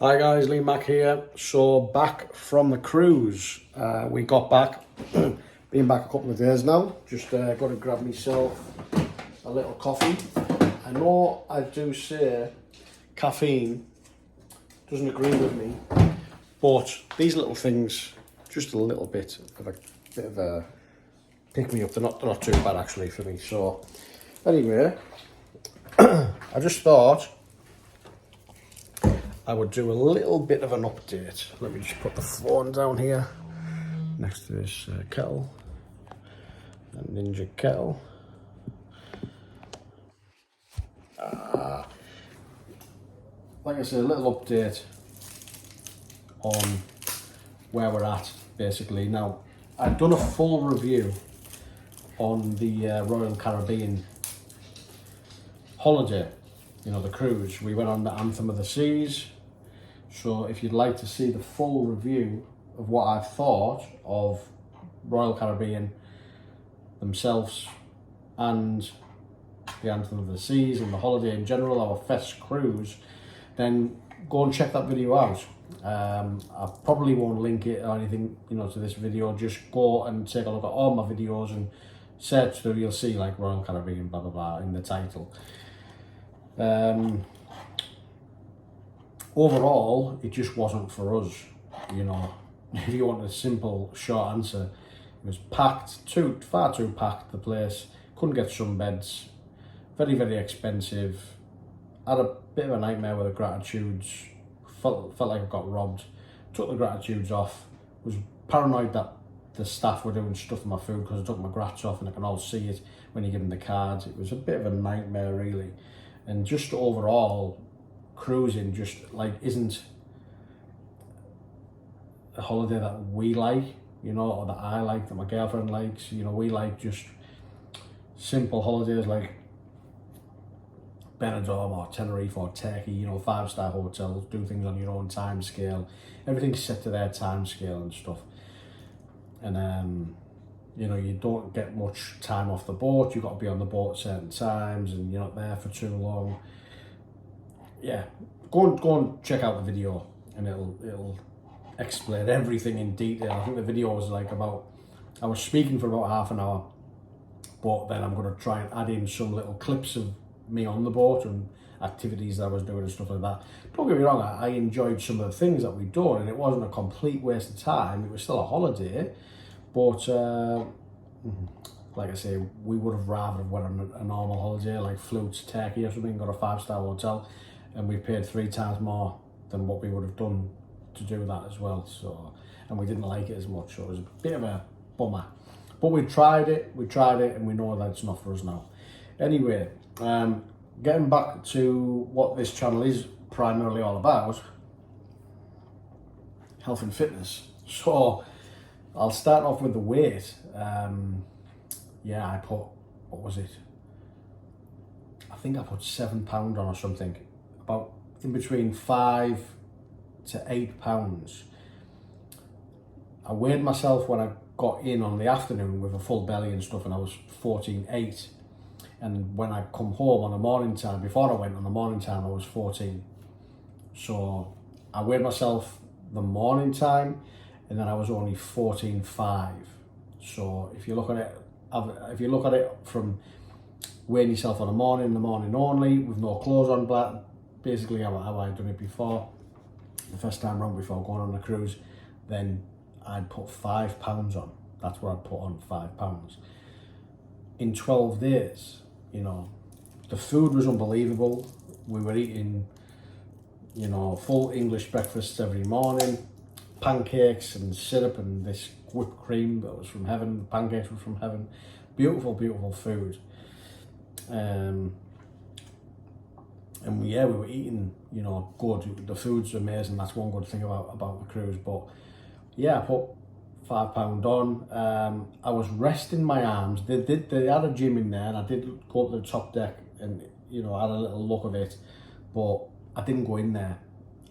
Hi guys, Mack here. So back from the cruise. We got back, been back a couple of days now. Just got to grab myself a little coffee. I know I do say caffeine doesn't agree with me, but these little things, just a little bit of a pick me up. They're not too bad actually for me. So anyway, I just thought I would do a little bit of an update. Let me just put the phone down here next to this kettle, that Ninja kettle. Like I said, a little update on where we're at, basically. Now, I've done a full review on the Royal Caribbean holiday, you know, the cruise. We went on the Anthem of the Seas. So if you'd like to see the full review of what I thought of Royal Caribbean themselves and the Anthem of the Seas and the holiday in general, our Fest cruise, then go and check that video out. I probably won't link it or anything, you know, to this video. Just go and take a look at all my videos and search through. You'll see like Royal Caribbean blah blah blah in the title. Overall, it just wasn't for us, you know. If you want a simple, short answer, it was packed, far too packed, the place. Couldn't get some beds, very, very expensive. Had a bit of a nightmare with the gratitudes, felt like I got robbed. Took the gratitudes off, was paranoid that the staff were doing stuff with my food because I took my grats off and I can all see it when you give them the cards. It was a bit of a nightmare really. And just overall, cruising just like isn't a holiday that we like, you know, or that I like, that my girlfriend likes. You know, we like just simple holidays like Benidorm or Tenerife or Turkey, you know, 5-star hotels, do things on your own time scale. Everything's set to their time scale and stuff. And you know, you don't get much time off the boat. You've got to be on the boat at certain times and you're not there for too long. Yeah, go and check out the video and it'll explain everything in detail. I think the video was like I was speaking for about half an hour, but then I'm going to try and add in some little clips of me on the boat and activities that I was doing and stuff like that. Don't get me wrong, I enjoyed some of the things that we'd done and it wasn't a complete waste of time. It was still a holiday, but like I say, we would have rather went on a normal holiday, like flew to Turkey or something, got a 5-star hotel, and we paid 3 times more than what we would have done to do that as well. So, and we didn't like it as much, so it was a bit of a bummer. But we tried it, and we know that it's not for us now. Anyway, getting back to what this channel is primarily all about, health and fitness. So, I'll start off with the weight. Yeah, I put, what was it? I think I put 7 pound on or something. About in between 5 to 8 pounds. I weighed myself when I got in on the afternoon with a full belly and stuff, and I was 14.8. And when I come home on the morning time, before I went on the morning time, I was 14. So I weighed myself the morning time, and then I was only 14.5. So if you look at it from weighing yourself on the morning only, with no clothes on, basically how I'd done it before, the first time round before going on a cruise, then I'd put 5 pounds on. That's what I'd put on, 5 pounds. In 12 days, you know, the food was unbelievable. We were eating, you know, full English breakfasts every morning, pancakes and syrup and this whipped cream that was from heaven. The pancakes were from heaven. Beautiful, beautiful food. And yeah, we were eating, you know, good. The food's amazing. That's one good thing about the cruise. But yeah, I put 5 pound on. I was resting my arms. They had a gym in there, and I did go up to the top deck and, you know, had a little look of it, but I didn't go in there.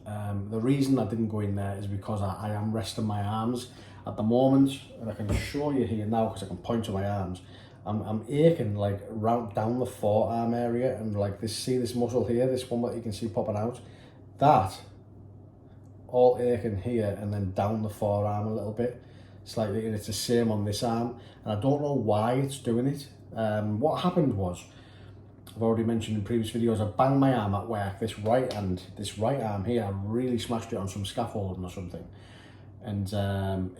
The reason I didn't go in there is because I am resting my arms at the moment, and I can show you here now because I can point to my arms. I'm aching like right down the forearm area, and like this, see this muscle here, this one that you can see popping out, that all aching here and then down the forearm a little bit, slightly, and it's the same on this arm, and I don't know why it's doing it. What happened was, I've already mentioned in previous videos, I banged my arm at work, this right arm here, I really smashed it on some scaffolding or something, and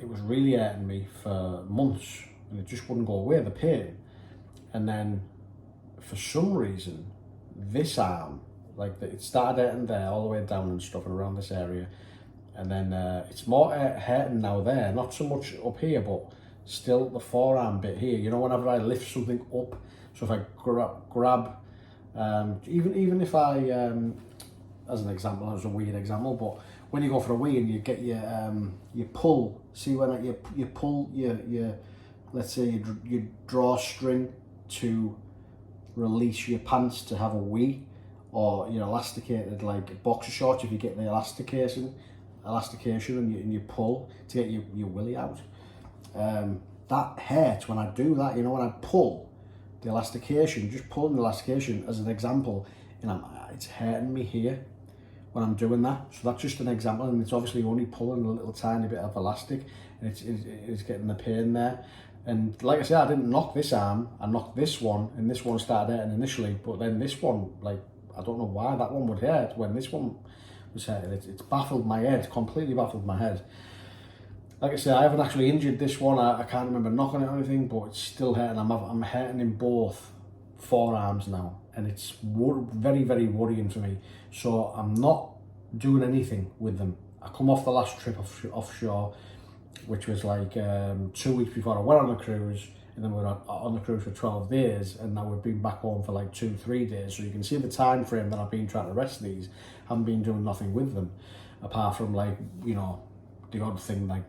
it was really hurting me for months, and it just wouldn't go away, the pain. And then for some reason, this arm, like it started hurting there all the way down and stuff and around this area, and then it's more hurting now there, not so much up here, but still the forearm bit here. You know, whenever I lift something up, so if I grab even if I, as an example, that was a weird example, but when you go for a wee and you get your you pull, see when you pull your let's say you draw string to release your pants to have a wee, or your elasticated like boxer shorts, if you get the elastication and you pull to get your willy out, that hurts when I do that. You know, when I pull the elastication, just pulling the elastication as an example, and it's hurting me here when I'm doing that. So that's just an example, and it's obviously only pulling a little tiny bit of elastic, and it's getting the pain there. And like I said, I didn't knock this arm, I knocked this one, and this one started hurting initially, but then this one, like, I don't know why that one would hurt when this one was hurting. It's baffled my head, completely baffled my head. Like I said, I haven't actually injured this one. I can't remember knocking it or anything, but it's still hurting. I'm hurting in both forearms now, and it's very, very worrying for me. So I'm not doing anything with them. I come off the last trip offshore, which was like 2 weeks before I went on the cruise, and then we were on the cruise for 12 days, and now we've been back home for like 2-3 days. So you can see the time frame that I've been trying to rest these. I haven't been doing nothing with them, apart from, like, you know, the odd thing like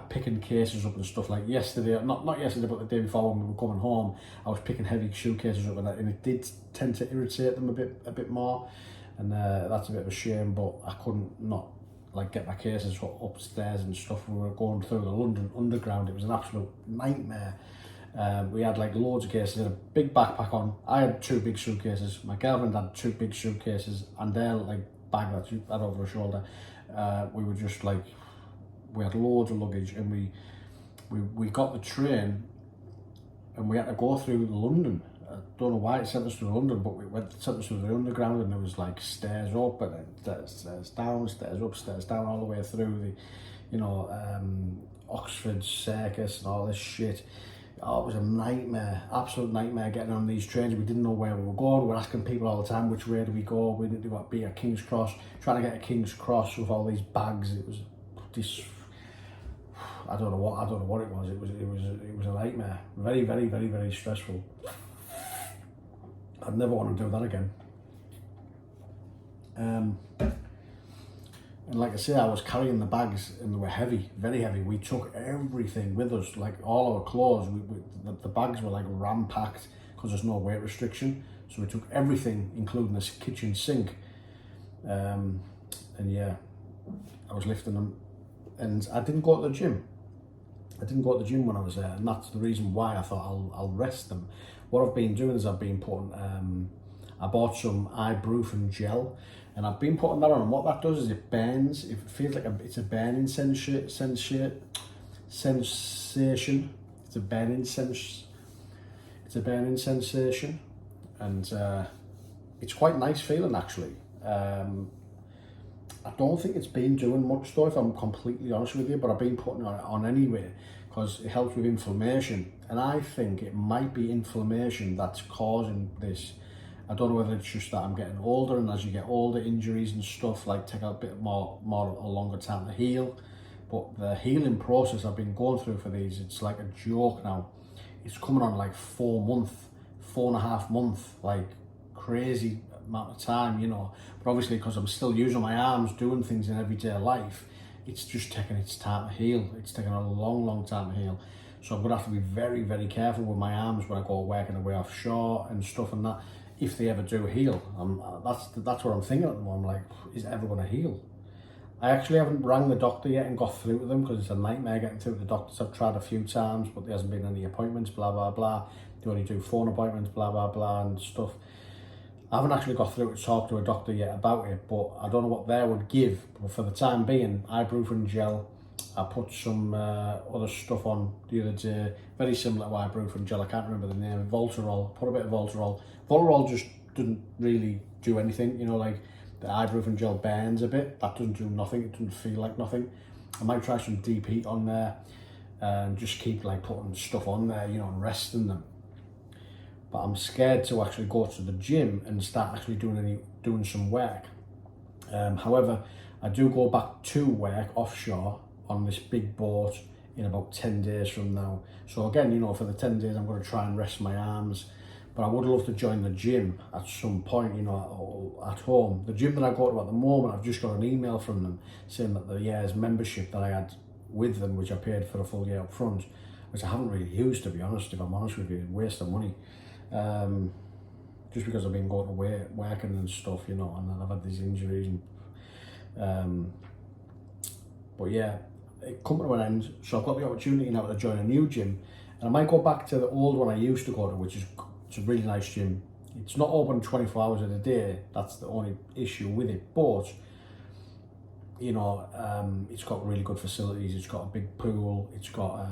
picking cases up and stuff. Like yesterday, not yesterday, but the day before when we were coming home, I was picking heavy suitcases up, and it did tend to irritate them a bit more, and that's a bit of a shame. But I couldn't not like get my cases upstairs and stuff. We were going through the London Underground. It was an absolute nightmare. We had like loads of cases and a big backpack on. I had 2 big suitcases. My girlfriend had 2 big suitcases, and their like bag that she had over her shoulder. We were just like, we had loads of luggage, and we got the train, and we had to go through London. I don't know why it sent us through London, but sent us through the Underground, and there was like stairs up and then stairs down, stairs up, stairs down, all the way through the, you know, Oxford Circus and all this shit. Oh, it was a nightmare, absolute nightmare getting on these trains. We didn't know where we were going. We were asking people all the time, which way do we go? We need to be at King's Cross, trying to get a King's Cross with all these bags. It was this, I don't know what it was. It was a nightmare. Very, very, very, very stressful. I'd never want to do that again. And like I say, I was carrying the bags, and they were heavy, very heavy. We took everything with us, like all our clothes. The bags were like ram-packed because there's no weight restriction. So we took everything, including this kitchen sink. And yeah, I was lifting them, and I didn't go to the gym. I didn't go to the gym when I was there, and that's the reason why I thought I'll rest them. What I've been doing is I've been putting, I bought some ibuprofen gel, and I've been putting that on, and what that does is it burns. It feels like it's a burning sensation. It's a burning sensation, and it's quite nice feeling actually. I don't think it's been doing much though, if I'm completely honest with you, but I've been putting it on anyway because it helps with inflammation, and I think it might be inflammation that's causing this. I don't know whether it's just that I'm getting older, and as you get older, injuries and stuff like take a bit more a longer time to heal. But the healing process I've been going through for these, it's like a joke now. It's coming on like 4.5 months, like crazy amount of time, you know. But obviously, because I'm still using my arms, doing things in everyday life, it's just taking its time to heal. It's taking a long time to heal. So I'm gonna have to be very, very careful with my arms when I go working away offshore and stuff and that. If they ever do heal, that's what I'm thinking at the moment. I'm like, is it ever gonna heal? I actually haven't rang the doctor yet and got through to them because it's a nightmare getting through to the doctors. I've tried a few times, but there hasn't been any appointments, blah, blah, blah. They only do phone appointments, blah, blah, blah, and stuff. I haven't actually got through to talk to a doctor yet about it, but I don't know what they would give. But for the time being, ibuprofen gel. I put some other stuff on the other day, very similar to ibuprofen gel. I can't remember the name. Voltarol. Put a bit of Voltarol. Voltarol just didn't really do anything. You know, like the ibuprofen gel burns a bit. That doesn't do nothing. It doesn't feel like nothing. I might try some deep heat on there and just keep like putting stuff on there, you know, and resting them. But I'm scared to actually go to the gym and start actually doing some work. However, I do go back to work offshore on this big boat in about 10 days from now. So again, you know, for the 10 days, I'm going to try and rest my arms. But I would love to join the gym at some point, you know, at home. The gym that I go to at the moment, I've just got an email from them saying that the year's membership that I had with them, which I paid for a full year up front, which I haven't really used, to be honest, if I'm honest with you, waste of money. Just because I've been going to working and stuff, you know, and then I've had these injuries. But yeah, it come to an end, so I've got the opportunity now to join a new gym, and I might go back to the old one I used to go to, which is it's a really nice gym. It's not open 24 hours of the day. That's the only issue with it, but you know, it's got really good facilities. It's got a big pool. It's got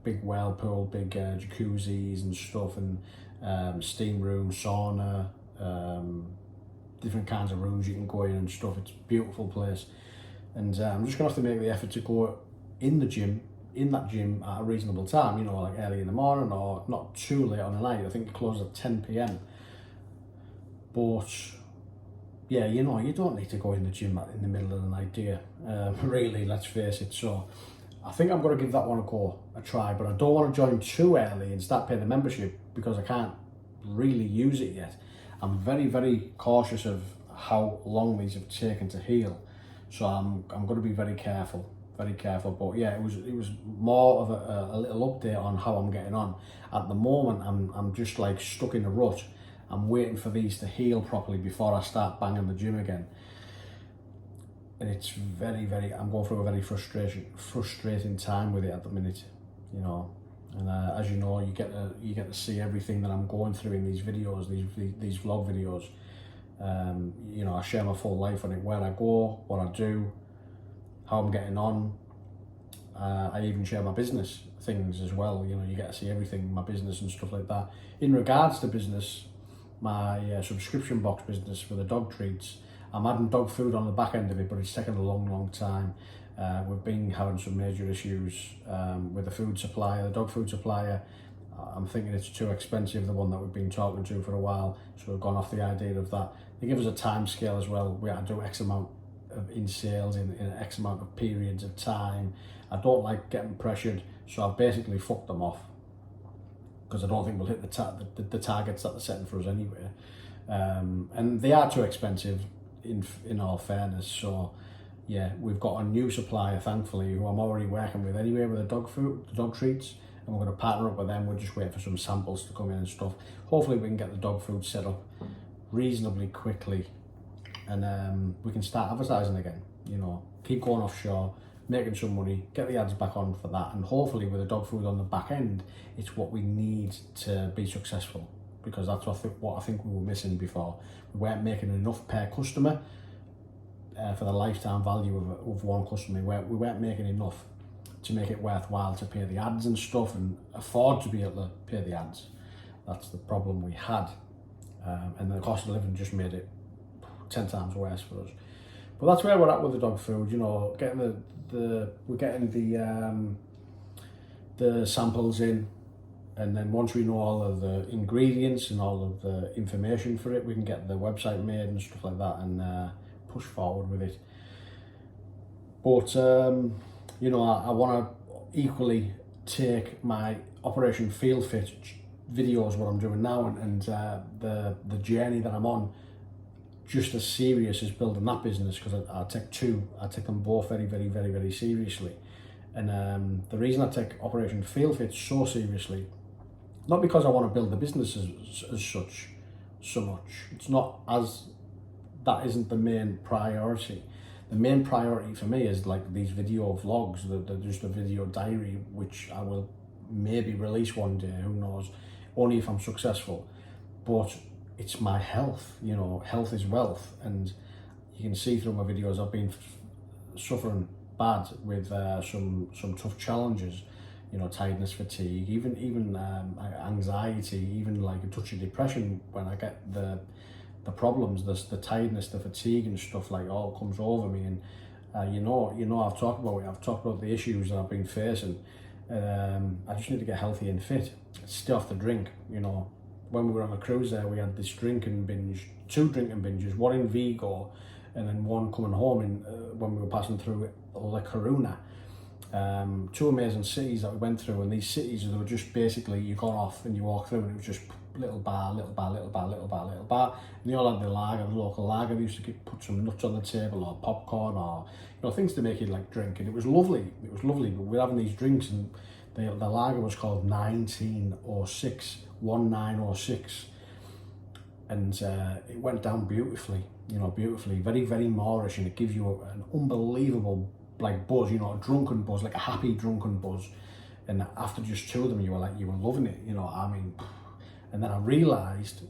big whirlpool, big jacuzzis and stuff, and steam room, sauna, different kinds of rooms you can go in and stuff. It's a beautiful place, and I'm just gonna have to make the effort to go in that gym at a reasonable time, you know, like early in the morning or not too late on the night. I think it closes at 10 p.m. But yeah, you know, you don't need to go in the gym in the middle of the night, do you? Really, let's face it. So I think I'm going to give that one a try, but I don't want to join too early and start paying the membership because I can't really use it yet. I'm very, very cautious of how long these have taken to heal. So I'm going to be very careful. But yeah, it was more of a little update on how I'm getting on. At the moment, I'm just like stuck in a rut. I'm waiting for these to heal properly before I start banging the gym again. And it's very, I'm going through a very frustrating time with it at the minute, you know. And as you know, you get to see everything that I'm going through in these videos, these vlog videos. You know, I share my full life on it, where I go, what I do, how I'm getting on. I even share my business things as well. You know, you get to see everything, my business and stuff like that. In regards to business, my subscription box business for the dog treats, I'm adding dog food on the back end of it, but it's taken a long time. We've been having some major issues with the food supplier, the dog food supplier. I'm thinking it's too expensive, the one that we've been talking to for a while, so we've gone off the idea of that. They give us a time scale as well. We have to do X amount in sales in X amount of periods of time. I don't like getting pressured, so I've basically fucked them off because I don't think we'll hit the targets that they're setting for us anyway. And they are too expensive in all fairness. So yeah, we've got a new supplier, thankfully, who I'm already working with anyway with the dog food, the dog treats, and we're going to partner up with them. We're just waiting for some samples to come in and stuff. Hopefully we can get the dog food set up reasonably quickly, and we can start advertising again, you know, keep going offshore, making some money, get the ads back on for that, and hopefully with the dog food on the back end, it's what we need to be successful, because that's what I think we were missing before. We weren't making enough per customer for the lifetime value of one customer. We weren't making enough to make it worthwhile to pay the ads and stuff and afford to be able to pay the ads. That's the problem we had, and the cost of living just made it 10 times worse for us. But that's where we're at with the dog food, you know, getting we're getting the samples in, and then once we know all of the ingredients and all of the information for it, we can get the website made and stuff like that, and push forward with it. But you know, I want to equally take my Operation Field Fit videos, what I'm doing now, and the journey that I'm on, just as serious as building that business, because I take them both very seriously. And the reason I take Operation Field Fit so seriously, not because I want to build the business as such so much. It's not, as that isn't the main priority. The main priority for me is like these video vlogs, just a video diary, which I will maybe release one day, who knows, only if I'm successful. But it's my health, you know, health is wealth. And you can see through my videos, I've been suffering bad with some tough challenges, you know, tiredness, fatigue, even anxiety, even like a touch of depression when I get the problems, the tiredness, the fatigue and stuff like all comes over me. And you know, I've talked about the issues that I've been facing. I just need to get healthy and fit, stay off the drink. You know, when we were on the cruise there, we had this drinking binge, 2 drinking binges, one in Vigo and then one coming home when we were passing through La Coruna. 2 amazing cities that we went through, and these cities, they were just basically, you got off and you walk through and it was just little bar, little bar, little bar, little bar, little bar. And they all had the local lager. They used to put some nuts on the table or popcorn or, you know, things to make you like drink. And it was lovely. But we're having these drinks, and the lager was called 1906, 1906. And it went down beautifully, you know, beautifully, very, very Moorish, and it gives you an unbelievable like buzz, you know, a drunken buzz, like a happy drunken buzz. And after just 2 of them, you were loving it, you know, I mean. And then I realised,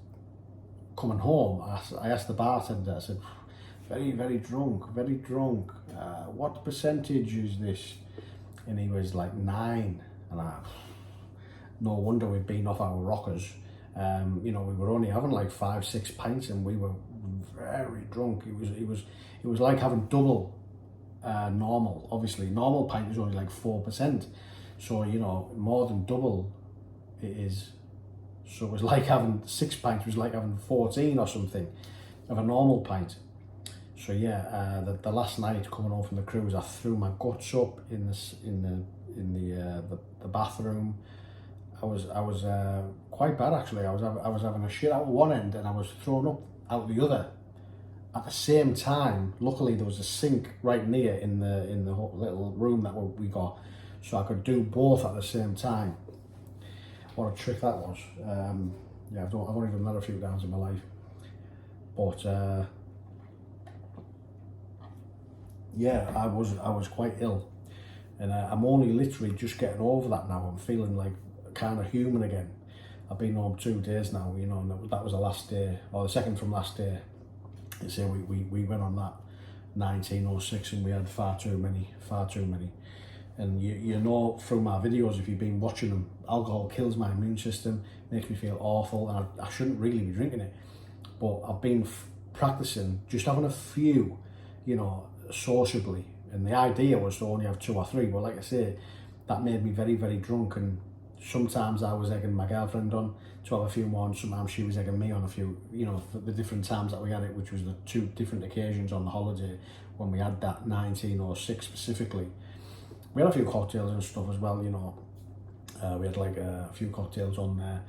coming home, I asked the bartender, I said, very, very drunk, what percentage is this? And he was like 9, and no wonder we've been off our rockers. You know, we were only having like 5-6 pints, and we were very drunk. It was like having double normal. Obviously, normal pint is only like 4%, so you know, more than double it is. So it was like having 6 pints. It was like having 14 or something of a normal pint. So yeah, the last night coming home from the cruise, I threw my guts up in the bathroom. I was quite bad actually. I was having a shit out one end and I was thrown up out the other at the same time. Luckily there was a sink right near in the little room that we got, so I could do both at the same time. What a trick that was. Yeah, I've only done that a few times in my life, but yeah, I was quite ill, and I'm only literally just getting over that now. I'm feeling like kind of human again. I've been home 2 days now, you know, and that was the last day, or the second from last day. You see, we went on that 1906, and we had far too many. And you know through my videos, if you've been watching them, alcohol kills my immune system, makes me feel awful, and I shouldn't really be drinking it. But I've been practicing just having a few, you know, sociably. And the idea was to only have 2 or 3, but like I say, that made me very, very drunk. And sometimes I was egging my girlfriend on to have a few more, and sometimes she was egging me on a few, you know, the different times that we had it, which was the 2 different occasions on the holiday when we had that 1906 specifically. We had a few cocktails and stuff as well, you know. We had like a few cocktails on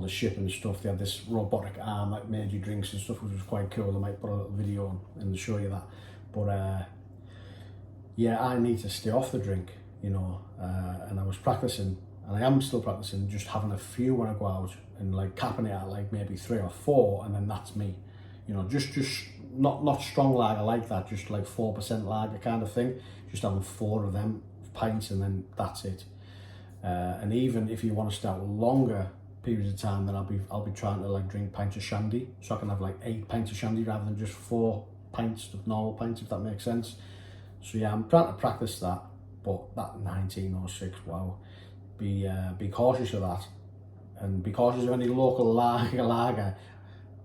the ship and stuff. They had this robotic arm that made you drinks and stuff, which was quite cool. I might put a little video on and show you that. But yeah, I need to stay off the drink, you know. And I was practicing, and I am still practicing, just having a few when I go out and like capping it at like maybe 3 or 4, and then that's me. You know, just not strong lager like that, just like 4% lager kind of thing. Just having 4 of them pints, and then that's it. And even if you want to start longer periods of time, then I'll be trying to like drink pints of shandy, so I can have like 8 pints of shandy rather than just 4 pints of normal pints, if that makes sense. So yeah, I'm trying to practice that. But that 1906, wow, be cautious of that, and be cautious of any local lager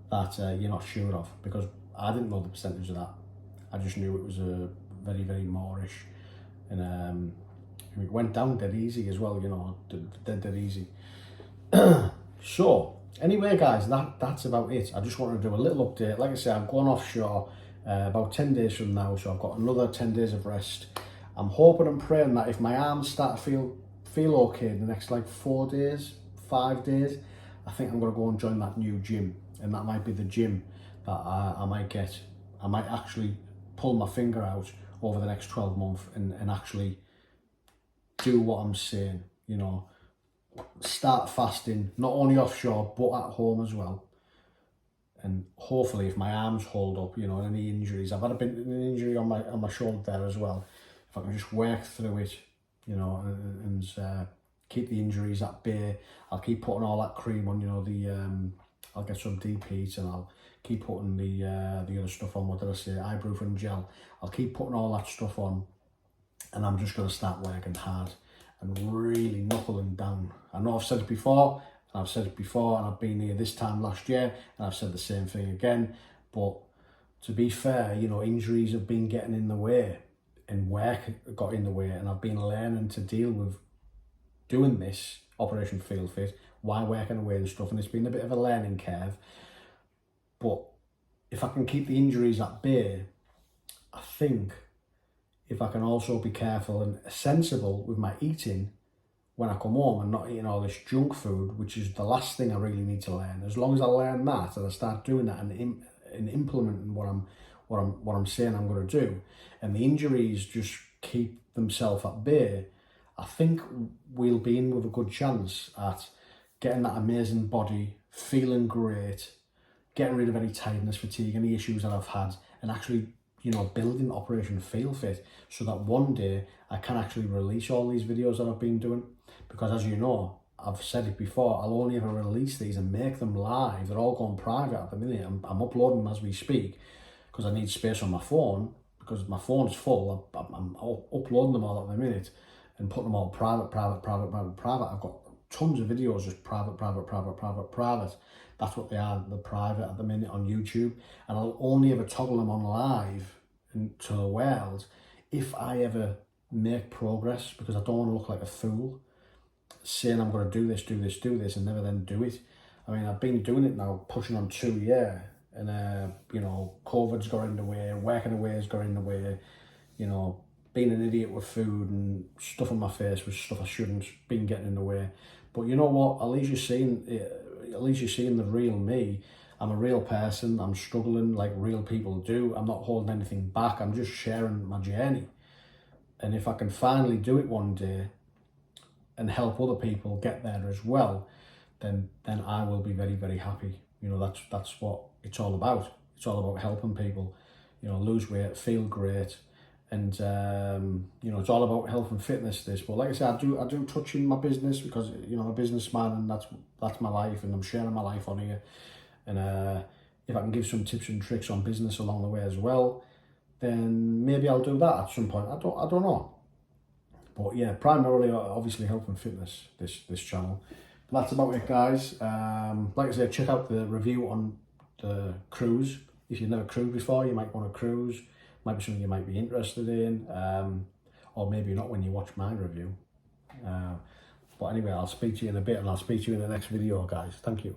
that you're not sure of, because I didn't know the percentage of that. I just knew it was a very, very Moorish, and it went down dead easy as well, you know, dead easy. So anyway guys, that's about it. I just wanted to do a little update. Like I said, I'm going offshore about 10 days from now, so I've got another 10 days of rest. I'm hoping and praying that if my arms start to feel okay in the next like 4 days, 5 days, I think I'm going to go and join that new gym, and that might be the gym that I might get. I might actually pull my finger out over the next 12 months and actually do what I'm saying, you know, start fasting, not only offshore, but at home as well. And hopefully if my arms hold up, you know, any injuries, I've had an injury on my shoulder there as well. If I can just work through it, you know, and keep the injuries at bay, I'll keep putting all that cream on, you know, I'll get some deep heat, and I'll keep putting the other stuff on. What did I say? Ibuprofen gel. I'll keep putting all that stuff on, and I'm just going to start working hard and really knuckling down. I know I've said it before, and I've been here this time last year, and I've said the same thing again. But to be fair, you know, injuries have been getting in the way, and work got in the way, and I've been learning to deal with doing this Operation Feel Fit while working away and stuff, and it's been a bit of a learning curve. But if I can keep the injuries at bay, I think if I can also be careful and sensible with my eating when I come home and not eating all this junk food, which is the last thing I really need to learn. As long as I learn that and I start doing that and implementing what I'm saying I'm going to do, and the injuries just keep themselves at bay, I think we'll be in with a good chance at getting that amazing body, feeling great, getting rid of any tiredness, fatigue, any issues that I've had, and actually, you know, building Operation Feel Fit so that one day I can actually release all these videos that I've been doing. Because as you know, I've said it before, I'll only ever release these and make them live. They're all going private at the minute. I'm uploading them as we speak because I need space on my phone, because my phone's full. I'm uploading them all at the minute and putting them all private. I've got tons of videos just private. That's what they are, they're private at the minute on YouTube. And I'll only ever toggle them on live to the world if I ever make progress, because I don't want to look like a fool saying I'm going to do this and never then do it. I mean, I've been doing it now, pushing on 2 years, and you know, COVID's got in the way, working away has got in the way, you know, being an idiot with food and stuffing my face with stuff I shouldn't, been getting in the way. But you know what, at least you're seeing the real me. I'm a real person, I'm struggling like real people do. I'm not holding anything back, I'm just sharing my journey. And if I can finally do it one day and help other people get there as well, then I will be very, very happy. You know, that's what it's all about. It's all about helping people, you know, lose weight, feel great, and you know, it's all about health and fitness. This, but like I said, I do touch in my business because, you know, I'm a businessman, and that's my life, and I'm sharing my life on here. And if I can give some tips and tricks on business along the way as well, then maybe I'll do that at some point. I don't know. But yeah, primarily, obviously, health and fitness, this channel. But that's about it, guys. Like I said, check out the review on the cruise. If you've never cruised before, you might want to cruise. Might be something you might be interested in, or maybe not when you watch my review. But anyway, I'll speak to you in a bit, and I'll speak to you in the next video, guys. Thank you.